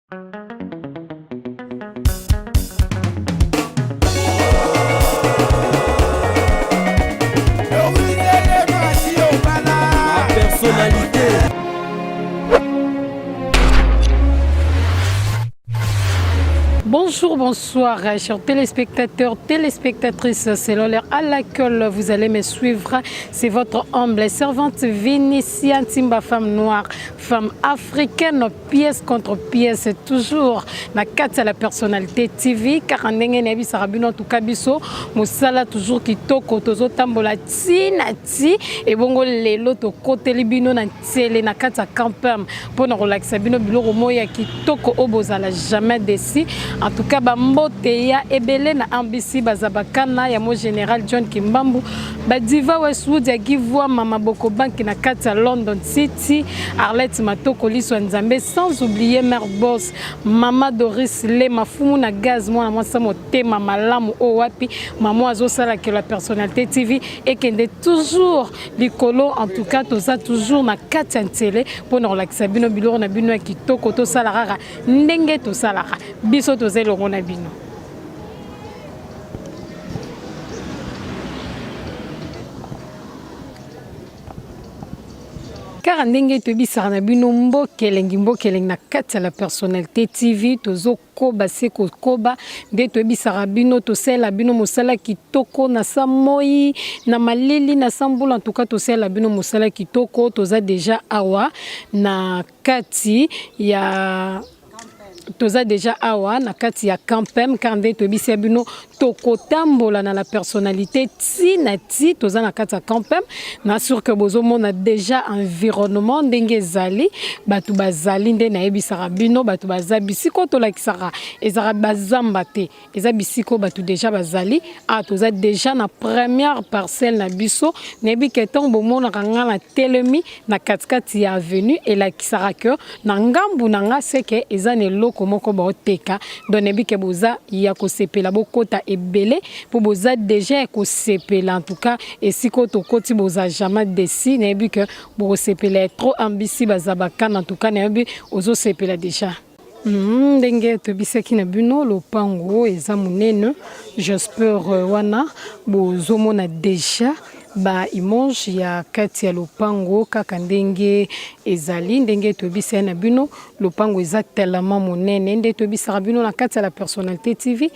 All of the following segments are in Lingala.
Personnalité. Bonjour, bonsoir, chers téléspectateurs, téléspectatrices. C'est l'heure à laquelle vous allez me suivre. C'est votre humble servante vénitienne, Timba, femme noire, femme africaine, pièce contre pièce, toujours. Na kati la personnalité TV, car en nebi sarabino tout kabiso, musala toujours kitoko, tozo tambola tinati, et bongo lelo to kote libino na télé na kati campem, pour nous relaxer bino biloko moya kitoko obozala jamais déci. En tout cas, Bambote ya ebele na ambisi bazabakana ya mo général John Kimbambu, Badiva Westwood ya Givwa Mama Boko Bank na kati London City, Arlette Matoko Liso Nzambe, sans oublier Mère Boss, Mama Doris Le Mafumu na gaz moi na mwasa motema malamu o wapi, maman azosala que la personnalité TV et kende toujours likolo. En tout cas, toza toujours na kati télé pour nous relaxer bino biloro na bino kitoko to sala rara ndenge to sala biso to zelo ngona bino. Car ndenge to bisara na bino mbokelengi na kati la personnalité TV tozo koba seko koba de to bisara bino to sela bino mosala kitoko na samoi na malili na sambula. En tout cas to sela bino mosala kitoko toza déjà awa na kati ya toza déjà awa na kati ya campem kande to bisia bino tokotambola na la personnalité tinati toza na kati ya campem na sûr que bozo mona déjà environnement ndenge zali batu bazali nde na ebisara bino batu bazabisiko to lakisara ezara bazamba te eza bisiko batu déjà bazali a toza déjà na première parcelle na biso nebi keton bomona kanga na telemi na kati ya avenue et la kisara que na ngambu nanga seke ezane komoko ba oteka donnebi ke boza ya ko sepela bokota ebele pour boza déjà ko sepela. En tout cas et siko to koti boza jamais desi nebi ke bo sepela trop ambisi bazabaka. En tout cas nebi ozo sepela déjà ndenge to bisaki na bino lopango eza munene. J'espère wana bozo mona déjà ba image ya kati ya lopango kaka ndenge ezali ndenge to bisa na bino lopango eza tellement monene ndenge to bisa bino na kati ya la personnalité TV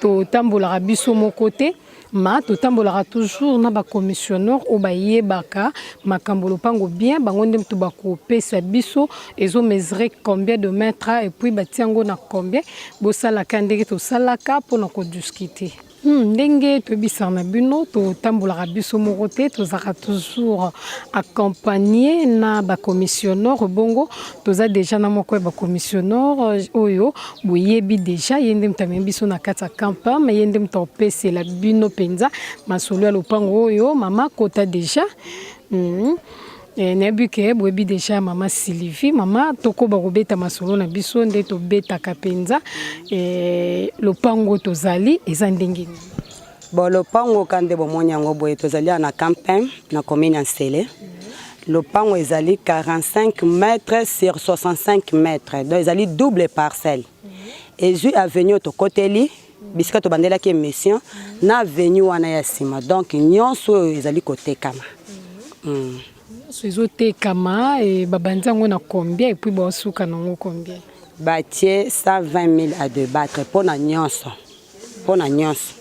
to tambola biso mon côté ma to tambola toujours na ba commissionnaire o ba yebaka makambo lopango bien bango ndem to ba ko pesa biso ezo mesurer combien de mètres et puis batiango na combien bo sala kandenge to salaka pour na ko discuter. Ndenge to bisarna bino to tambola biso morote to zaka toujours accompagné na ba commissionnaire bongo toza déjà na moko ba commissionnaire oyo boyebi déjà yende mtamem biso na kata campa mais yende mtopese la bino penza masolo ya lopango oyo mama kota déjà nebuke boyebi déjà mama Sylvie mama toko ba robeta masolo na biso nde to beta kapenza lopango tozali eza ndenge bon lopango kande bomonyango boye tozali na campagne na commune Nsele. Lopango ezali 45 mètres sur 65 mètres donc ezali double parcelle et ju avenue to koteli bisika to bandela ki émission na avenue wana ya sima donc nyonso ezali côté kama Soizote kama et babanzango na combien et puis basuka nango combien? Batie 120 000 à débattre pour na nyonso. Pour na nyonso.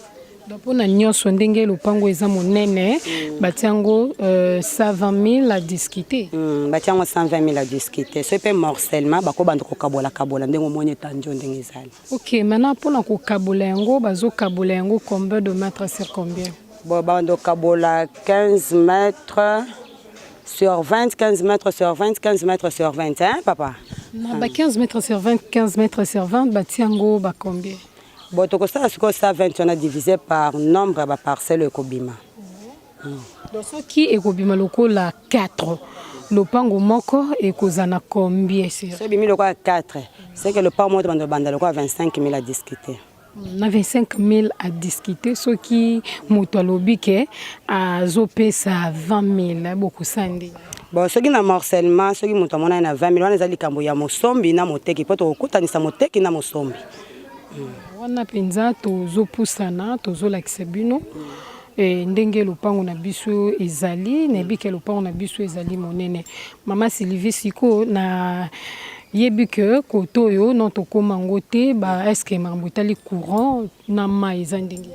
Donc pour na nyonso ndenge lopango eza monene batiango 120 000 à discuter. Batiango 120 000 à discuter. C'est pas morcellement bako bando ko kabola ndenge monye tanjo ndenge ezali. OK, maintenant pour na ko kabola yango bazo kabola yango combien de mètres sur combien? Bon bando kabola 15 mètres sur 20, 15 mètres sur 20, 15 mètres sur 20, hein, papa? Bah 15 mètres sur 20, 15 mètres sur 20, bah tiango, bah combien? Bon, tout ça, ça 20, on a divisé par nombre de parcelles et kobima. Donc, ce qui est kobima loko la 4, le pango moko et kozana combien? C'est bimi loko à 4, c'est que le pango de banda loko à 25 000 à discuter. On a 25 000 à discuter, ce qui moutalobi ke a zopé ça 20 000, beaucoup sandi. Bon, ce qui na morcellement, ce qui monte mona na 20 000 wana likambo ya mosombi na moteki poto okutanisa moteki na mosombi. Wana penza tozopusana tozolakisa bino ndenge lopango na biso ezali nebike lopango na biso ezali monene. Mama Sylvie siko na yebi que koto yo non tokoma ngote ba est-ce que marbotali courant na ma ezandingi.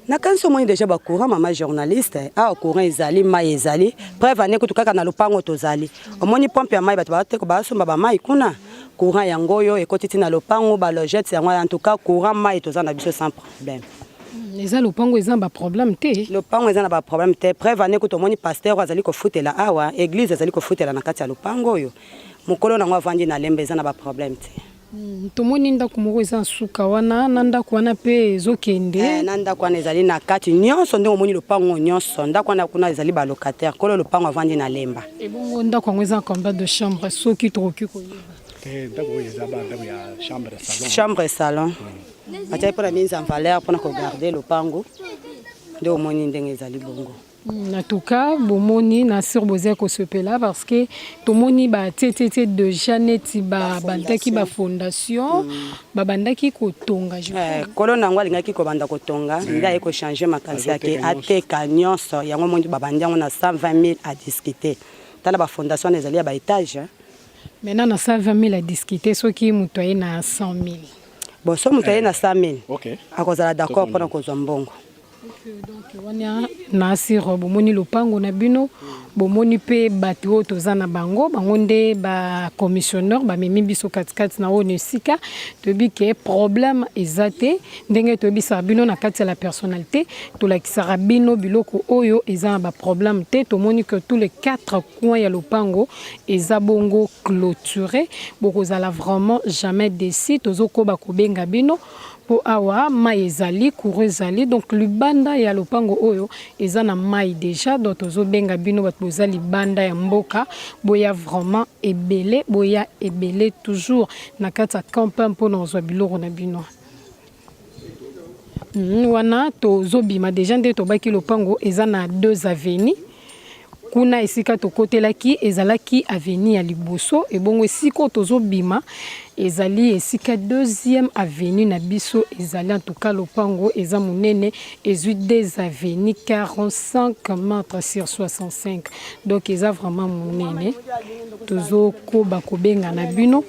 Na kanso moi déjà ba courant mama journaliste a courant ezali mai ezali preuve ane kutukaka na lopango tozali omoni pompe ya mai bato ba te ko ba somba ba mai kuna courant yango yo ekotiti na lopango ba logette yango en tout cas courant mai tozana biso sans problème. Eza lopango eza ba problème te. Lopango eza na ba problème te preuve ane kutomoni pasteur azali ko futela awa église azali ko futela na kati ya lopango yo mukolo na ngwa vandi na lembe eza na ba problème te. Tomoni ndako moko eza suka wana na ndako wana pe ezokende na ndako wana ezali na kati nyonso ndenge omoni lopango nyonso ndako wana kuna ezali ba locataire kolo lopango avandi na lemba. Ebongo ndako yango eza combien de chambre soki tokoki koyeba. Ndako eza ba ndako ya chambre et salon. Chambre et salon. Atia pour la mise en valeur pour regarder lopango nde omoni ndenge ezali bongo. En tout cas, bomoni na surbozer ko sepela parce que tomoni ba tete de Janeti ba bandaki ba fondation ba bandaki ko tonga kolo nango alingaki ko banda ko tonga nda eko changer makanisi yake ateka nyonso yango mondi ba bandiango na 120 000 à discuter tala ba fondation ezali ya ba étage maintenant na 120 000 à discuter soki muto ye na 100 000 bon so muto ye na 100 000 OK akozala d'accord pour ko zombongo. Donc wana na siro bomoni lopango na bino bomoni pe bato tozana bango bangonde ba commissionnaire ba memi biso katikati na one sika tobi ke problème ezate ndenge tobi sa bino na kati la personnalité to la kisara bino biloko oyo eza ba problème te tomoni que tous les 4 coins ya lopango eza bongo clôturé bokozala vraiment jamais décis tozoko ba kobenga bino po awa mai ezali courant ezali donc libanda ya lopango oyo eza na mai déjà donc tozo benga bino bato bozali banda ya mboka boya vraiment ebele boya ebele toujours na kati ya campagne po na zwa biloko na bino. Wana tozo bima déjà nde tobaki lopango eza na 2 avenues kuna esika tokotelaki ezalaki avenue ya liboso ebongo esiko tozobima ezali esika 2e avenue na biso ezali en tout cas lopango eza monene ezui 2 avenues 45 mètres sur 65 donc eza vraiment monene tozokoba kobenga na bino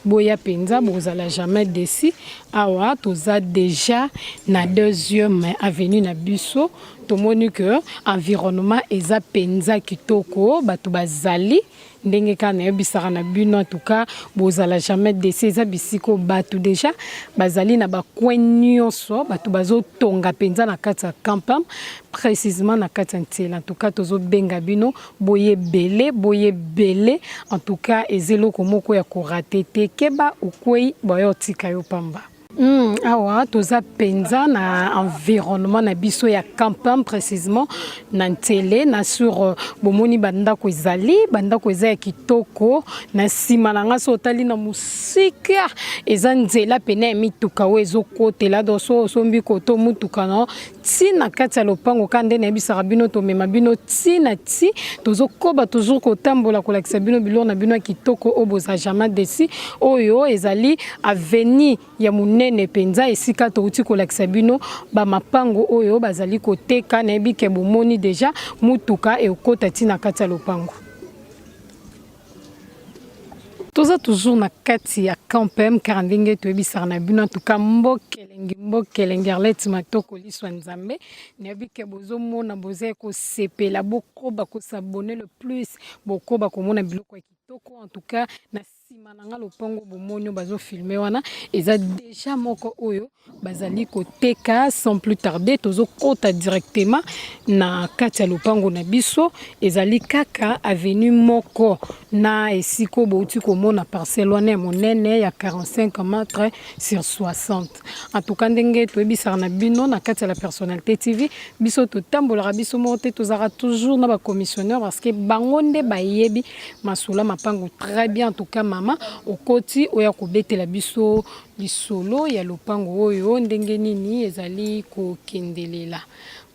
boya penza bozala jamais décis awa toza déjà na 2e avenue na biso tomoni que environnement eza penza kitoko bato bazali ndenge kana yebisaka na bino en tout cas bozala jamais décis eza bisiko bato déjà bazali na ba coin nyonso bato bazotonga penza na kati ya campagne précisément na kati ya ntiela en tout cas tozo benga bino boye belé en tout cas ezeloko moko ya korate te keba ukwei boyo tika yo pamba. Awa toza penza na environnement na biso ya campagne précisément na télé na sur bomoni bandako ezali bandako eza ya kitoko na sima na nga so tali na musika eza nzela pene mituka o ezokotela doso sombi koto mutuka no ti na kati ya lopango kande na bisaka bino to mema bino ti na ti tozokoba toujours kotambola kolakisa bino biloko na bino ya kitoko oboza jamais décis oyo ezali avenue ya munene penza esika touti kolakisa bino ba mapango oyo bazali koteka na ebike bomoni déjà mutuka e okota ti na kati ya lopango. Toza toujours na kati ya campem car ndenge toyebisaka na bino en tout cas mbokelengi Arlette Matoko liswa nzambe na ebike bozomona boza kosepela bokoba kosabone le plus bokoba komona biloko ya kitoko en tout cas na sima na nga lopango bomoni bazo filmer wana eza déjà moko oyo bazali koteka sans plus tarder tozo kota directement na kati ya lopango na biso ezali kaka avenue moko na esiko bouti komona parcelle wana monene ya 45 mètres sur 60 en tout cas ndenge toyebisaka na bino na kati ya la personnalité TV biso totambolaka biso mote tozara toujours na ba commissionnaire parce que bango nde bayebi masula mapango très bien en tout cas mama okoti oya kobetela biso lisolo ya lopango oyo ndenge nini ezali kokendelela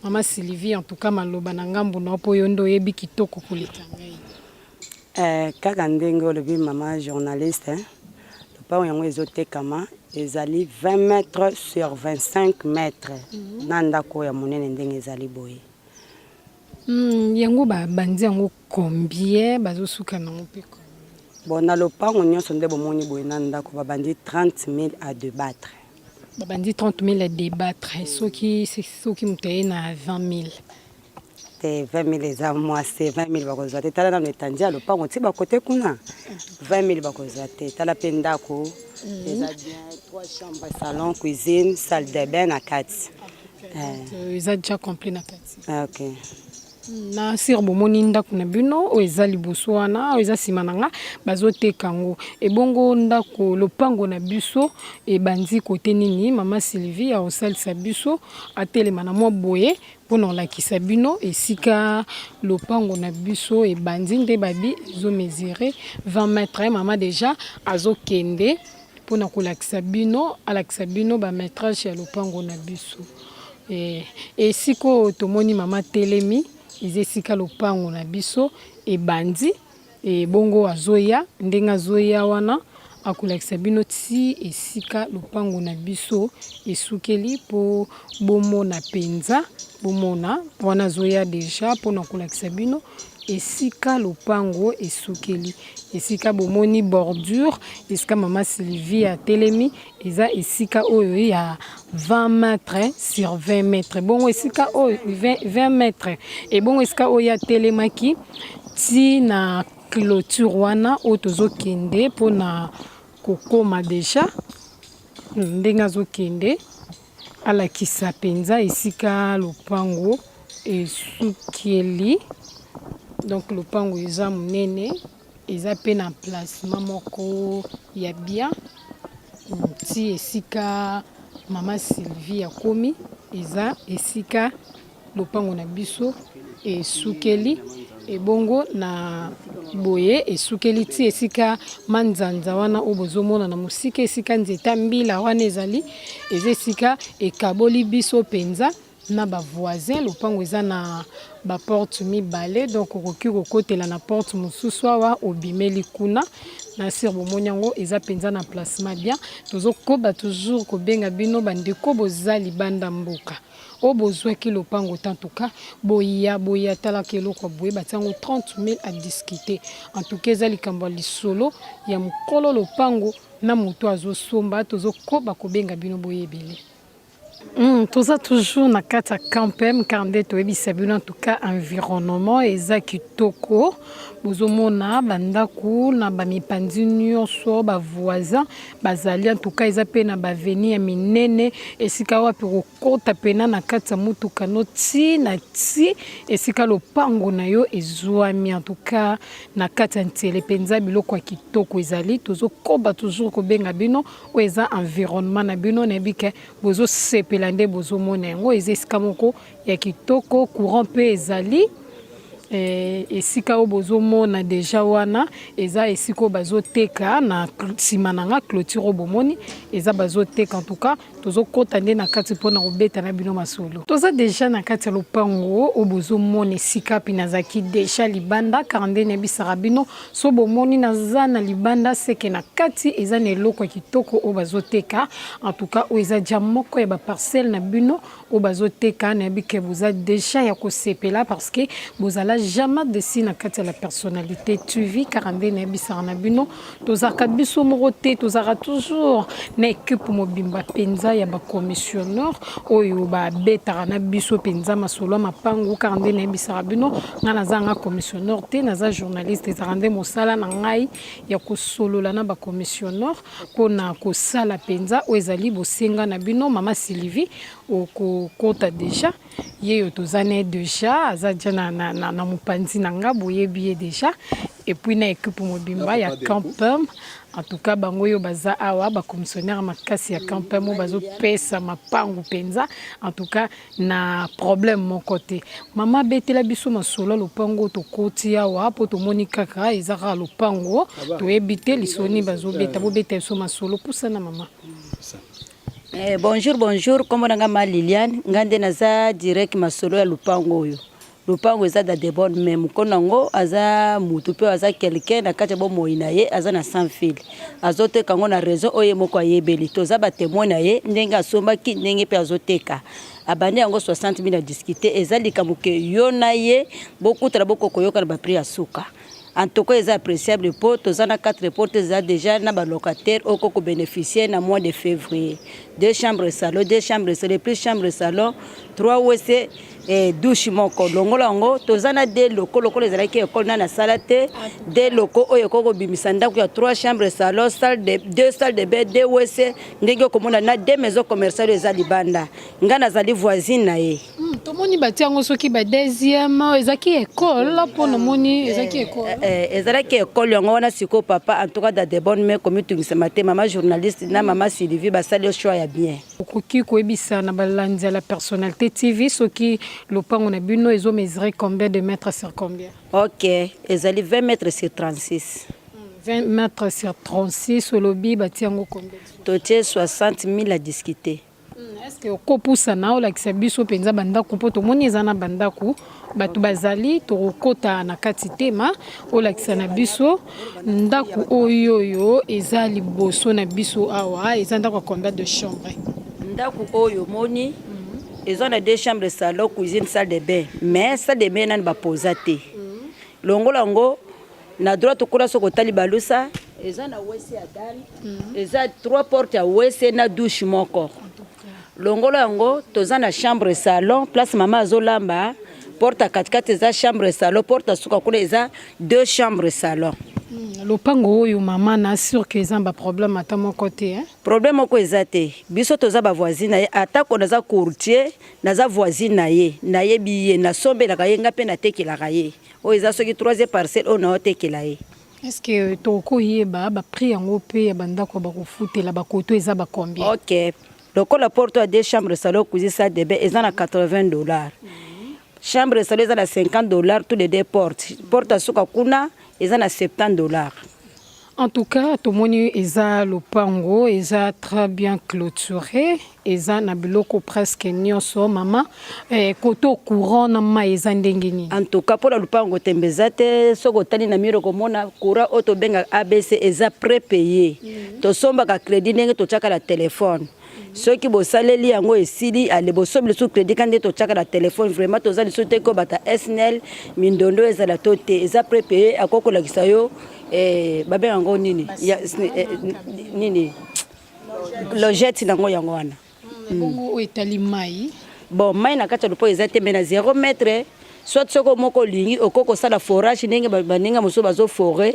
mama Sylvie en tout cas maloba na ngambu na po yondo yebi kitoko koleka ngai. Kaka ndenge olobi mama journaliste, lopango yango ezotekama ezali 20 mètres sur 25 mètres. Na ndako ya monene ndenge ezali boye. Yango bandi yango combien bazosuka nango pe combien? Bon, na lopango nyonso nde bomoni boye na ndako babandi 30 000 à débattre. Babandi 30 000 à débattre. Soki moto aye na 20 000. 20 000 eza mwasi 20 000 bakozwa te tala nano etandi ya lopango ti bakote kuna 20 000 bakozwa te tala mpe ndako eza bien 3 chambres salon cuisine salle de bain na kati eza déjà complet na kati. ok na sir bomoni ndako na bino oyo eza liboso wana oyo eza nsima na nga bazoteka yango ebongo ndako lopango na biso ebandi kote nini mama Sylvie aosalisa biso atelema na mwa boye mpona olakisa bino esika lopango na biso ebandi nde babi ezomesure 20 mètres mama deja azokende mpona kolakisa bino alakisa bino bametrage ya lopango na biso esika oyo tomoni mama telemi ezesika lopango na biso ebandi bongo azoya ndenge azoya wana akolakisa bino ti esika lopango na biso esukeli po bomona penza bomona wana azoya deja mpona kolakisa bino esika lopango esukeli esika bomoni bordure esika mama Sylvie atelemi eza esika oyo ya 20 mètres sur 20 mètres bongo esika oyo 20 mètres bongo esika oyo atelemaki ti na clôture wana oyo tozokende mpona kokoma deja ndenge azokende alakisa penza esika lopango esukeli. Donc lopango eza monene eza pe na placement moko ya bien ti esika mama Sylvie akomi eza esika lopango na biso esukeli ebongo na boye esukeli ti esika manzanza wana oyo bozomona na mosika esika nzeta mbila wana ezali eza esika ekaboli biso penza na ba voisin lopango eza na ba porte mibale donc okoki kokotela na porte mosusu awa obimeli kuna na sir bomoni yango eza penza na placement bien tozokoba toujours kobenga bino bandeko boza libanda mboka o bozwaki lopango tantuka boya talaka eloko boye batiango 30 000 à discuter en tout cas eza likambo lisolo ya mokolo lopango na moto azosomba tozokoba kobenga bino boye ebele. Toza toujours na kati ya campem car nde toyebisa bino en tout cas environnement eza kitoko bozomona bandako na bamipandi nyonso bavoisin bazali en tout cas eza pe na baveni ya minene esika wapi kokota pena na kati ya mutuka no ti na ti esika lopango na yo ezwami en tout cas na kati ya ntiele penza biloko ya kitoko ezali tozokoba toujours kobenga bino oyo eza environnement na bino nayebi ke bozosepela nde bozomona yango eza esika moko ya kitoko courant mpe ezali esika oyo bozomona deja wana eza esika oyo bazoteka na nsima na nga clôture oyo bomoni eza bazoteka en tout cas tozokota nde na kati mpona kobeta na bino masolo toza deja na kati ya lopango oyo bozomona esika mpe nazalaki deja libanda car nde nayebisaka bino so bomoni naza na libanda seke na kati eza na eloko ya kitoko oyo bazoteka en tout cas oyo eza dia moko ya baparcelle na bino oyo bazoteka nayebi ke boza deja ya kosepela parce que bozala jamais desi na kati ya la personnalité tu vis car nde nayebisaka na bino tozalaka biso moko te tozalaka toujours na équipe mobimba penza ya bacommissionnaire oyo babetaka na biso penza masolo ya mapangu car nde nayebisaka bino nga naza nga commissionnaire te naza journaliste ezalaka nde mosala na ngai ya kosolola na bacommissionnaire mpona kosala penza oyo ezali bosenga na bino mama Sylvie okokota deja ye oyo toza ne deja aza dia na mopanzi na nga boyebi ye deja et puis na équipe mobimba ya campem en tout cas bango oyo baza awa bacommissionnaire makasi ya campem oyo bazopesa mapangu penza en tout cas na problème moko te mama betela biso masolo lopango tokoti awa mpo tomoni kaka eza kaka lopango toyebi te lisoni bazobeta bobeta biso masolo pusana mama. Bonjour, kombo nanga ma Liliane, ngande naza direct masolo ya lupango oyo. lopango eza da de bonne même konango aza mutu pe aza quelqu'un na kati bo moina ye aza na sans fil azoteka ngo na raison oye moko ayebeli toza ba témoin na ye ndenge asombaki ndenge pe azoteka abandi yango 60,000 à discuter eza likambo ke yo na ye bokutala bokokoyoka na ba prix ya suka. En tout cas, ils sont appréciables pour tous les 4 portes déjà dans locataires au coco bénéficiaire dans mois de février. 2 chambres salon, 2 chambres salon, plus chambres salon, 3 WC et douche moko. Longo tous les 2 locaux les alaki école na salate, 2 locaux au coco bimisanda qui a 3 chambres salon, 2 salles de bain, 2 WC, ndenge komona na 2 maisons commerciales les alibanda. Ngana zali voisine na ye. Tout le monde bâti en soki ba deuxième ezaki école pour le moni ezaki école. Ezalaki école yango wana siko papa en tout cas dans de bonnes mains comme tu ce matin maman journaliste na maman Sylvie basali choix ya bien. Okoki koyebisa na balandi la personnalité TV soki lopango na bino ezo mesurer combien de mètres sur combien? OK, ezali 20 mètres sur 36. 20 mètres sur 36 au lobby bâti yango combien? Totie 60,000 à discuter. Est-ce que kopusa na ola kisabiso penza bandako poto moni ezana bandako batu bazali to kota na kati tema ola kisana biso ndako oyoyo ezali boso na biso awa ezanda kwa combien de chambres? Ndako oyo moni ezana 2 chambres salon cuisine salle de bain mais salle de bain nan ba posate. Longolango na droite kula soko tali balusa ezana WC ya dali eza 3 portes ya WC na douche moko. Longolo yango toza na chambre salon place mama azolamba porte katikati eza chambre salon porte suka kuna eza 2 chambres salon. Lopango oyo mama na sûr que ezamba problème ata mon côté hein. Problème moko eza te biso toza ba voisine ye ata ko naza courtier naza voisine na ye biye na sombela ka ye ngape na tekela ka ye o eza soki 3e parcelle o na tekela ye. Est-ce que toko yeba ba prix yango pe ya bandako ba kofutela ba koto eza ba combien? OK. Donc la porte a 2 chambres salon cuisine salle de bain ils en a $80. Chambre salon ils en a $50 tous les 2 portes. Porte suka kuna ils en a $70. En tout cas, tout le monde est lopango, est très bien clôturé, est na biloko presque nyonso maman, koto courant na ma ezandengeni. En tout cas pour le lopango tembezate soko tali na miro komona courant auto benga ABC eza prépayé. To somba ka crédit ndenge to chaka la téléphone. Ceux qui bossent les yango esili ale bosoble sous crédit quand to chaka la téléphone vraiment to zali sote ko bata SNL mindondo ezala tote eza prépayé akoko la kisayo babe yango nini ya nini logette nango yango wana bongo etali mai bon mai na kati lupo eza tembe na 0 mètre soit soko moko lingi okoko sala forage ndenge baninga moso bazo forer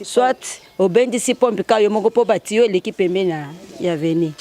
soit obendisi pompe ka yo moko po batio l'équipe mena ya veni.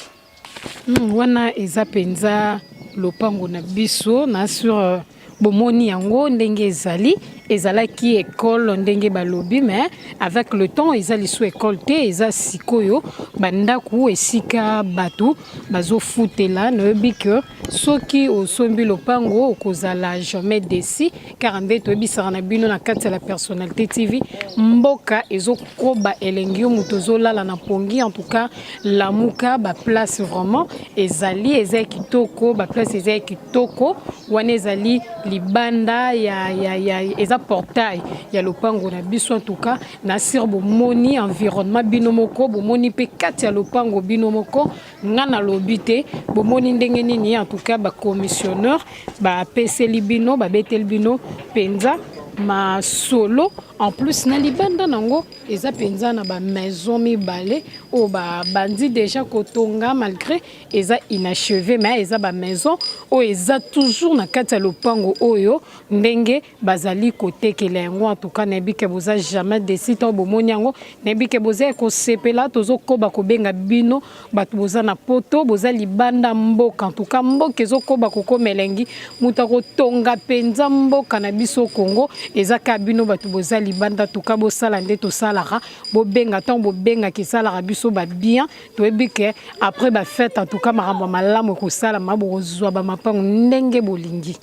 Wana eza penza lopango na biso na sur bomoni yango ndenge ezali ezalaki école ndenge balobi mais avec le temps ezali sous école te eza sikoyo bandaku esika batu bazofutela noyebi que soki osombi lopango okozala jamais déci car nde toyebisaka na bino na kati ya la personnalité TV mboka ezokoba elengi yo moto ozolala na pongi en tout cas lamuka baplace vraiment ezali eza kitoko baplace eza kitoko wana ezali libanda ya eza portail ya lopango na biso en tout cas na sur bomoni environnement binomoko bomoni pe kati ya lopango binomoko ngana lobité bomoni ndenge nini en tout cas ba commissionneur ba peseli bino ba betel bino penza ma solo en plus na libanda nango eza penza na ba maison mibale o ba bandi déjà kotonga malgré eza inachevé mais eza ba maison o eza toujours na kati ya lopango oyo ndenge bazali kotekela yango en tout cas nebike boza jamais décide bomoni yango nebike boza ko sepela tozo koba kobenga bino bato boza na poto boza libanda mboka en tout cas mboka ezokoba kokomelengi muta kotonga penza mboka na biso Congo eza ka bino bato boza libanda tuka bosala nde tosalaka bobenga tant bobenga kisalaka biso ba bien toyebi ke après ba fête en tout cas makambo malamu kosala mabozwa ba mapango ndenge bolingi.